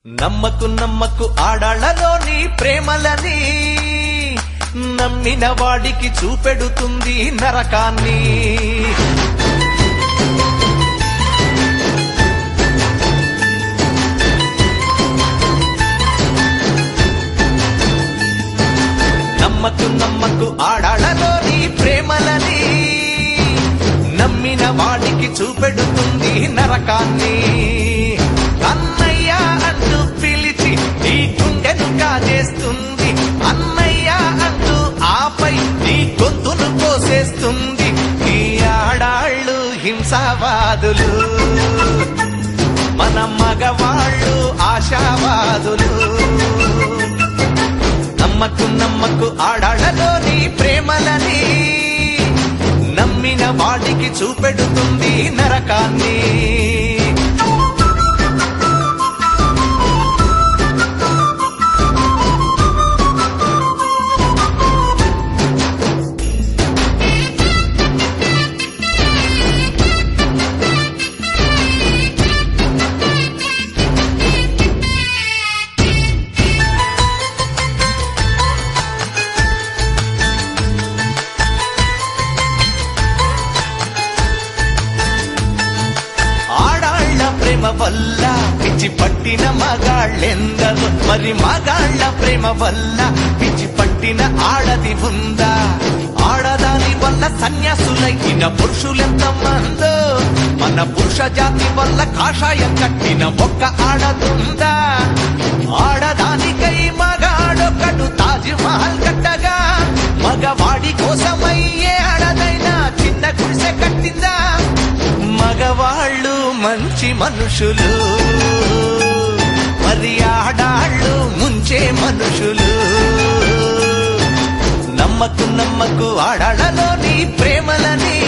నమ్మకు నమ్మకు ఆడాళ్లలోని ప్రేమలని నమ్మిన వాడికి చూపెడుతుంది నరకాన్ని. నమ్మకు నమ్మకు ఆడాళ్లలోని ప్రేమలని నమ్మిన వాడికి చూపెడుతుంది నరకాన్ని. అన్నయ్య అంటూ పిలిచి నీ గుండెను కాజేస్తుంది, అన్నయ్య అంటూ ఆపై నీ గొంతును కోసేస్తుంది. ఈ ఆడాళ్ళు హింసావాదులు, మన మగవాళ్ళు ఆశావాదులు. నమ్మకు నమ్మకు ఆడాళ్లలోని ప్రేమలని నమ్మిన వాడికి చూపెడుతుంది నరకాన్ని. ప్రేమ వల్ల పిచ్చి పట్టిన మగాళ్ళెందరో, మరి మగాళ్ళ ప్రేమ వల్ల పిచ్చి పట్టిన ఆడది ఉందా? ఆడదాని వల్ల సన్యాసులైన పురుషులెంత మందో, మన పురుష జాతి వల్ల కాషాయం కట్టిన ఒక్క ఆడదుందా? ఆడదానికై మగాడొక్కడు తాజ్ మహల్ కట్టగా, మగవాడి కోసమయ్యే ఆడదైనా చిన్న గుడిసె కట్టిందా? మగవాళ్ళు మంచి మనుషులు, మరి ఆడాళ్ళు ముంచే మనుషులు. నమ్మకు నమ్మకు ఆడాళ్లలోని ప్రేమలని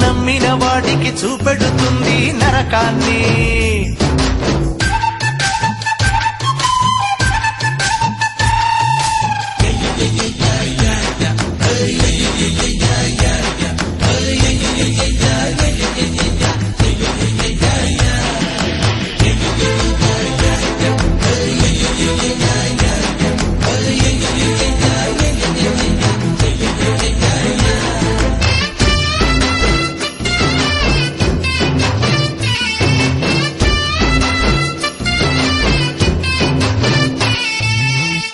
నమ్మిన వాడికి చూపెడుతుంది నరకాన్ని.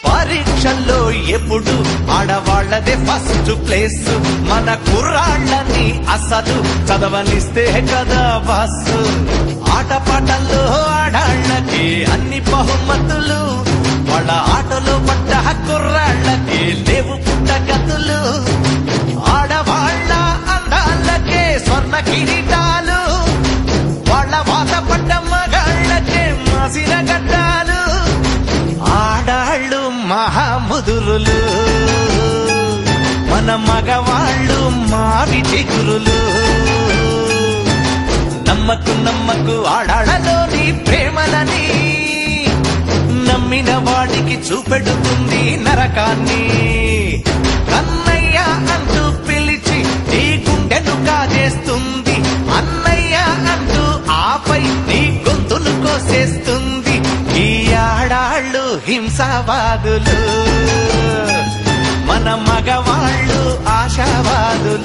పరీక్షల్లో ఎప్పుడు ఆడవాళ్లదే ఫస్ట్ ప్లేస్, మన కుర్రాళ్ళని అసలు చదవనిస్తే కదా బస్సు. ఆటపాటల్లో ఆడాళ్ళకి అన్ని బహుమతులు, వాళ్ళ ఆటలో పడ్డ కుర్రాళ్ళకి లేవు పుట్టగతులు. ఆడవాళ్ల అందాలకే స్వర్ణ కిరీటాలు, వాళ్ళ వాత పడ్డ మగాళ్ళకే మాసిన గడ్డాలు. ఆడాళ్ళు మహాముదురులు, మన మగవాళ్ళు మావి చిగురులు. నమ్మకు నమ్మకు ఆడాళ్లలోని ప్రేమలని నమ్మిన వాడికి చూపెడుతుంది నరకాన్ని. అన్నయ్య అంటూ పిలిచి నీ గుండెను కాజేస్తుంది, అన్నయ్య అంటూ ఆపై నీ గొంతును కోసేస్తుంది. ఈ ఆడాళ్ళు హింసావాదులు, మన మగవాళ్ళు ఆశావాదులు.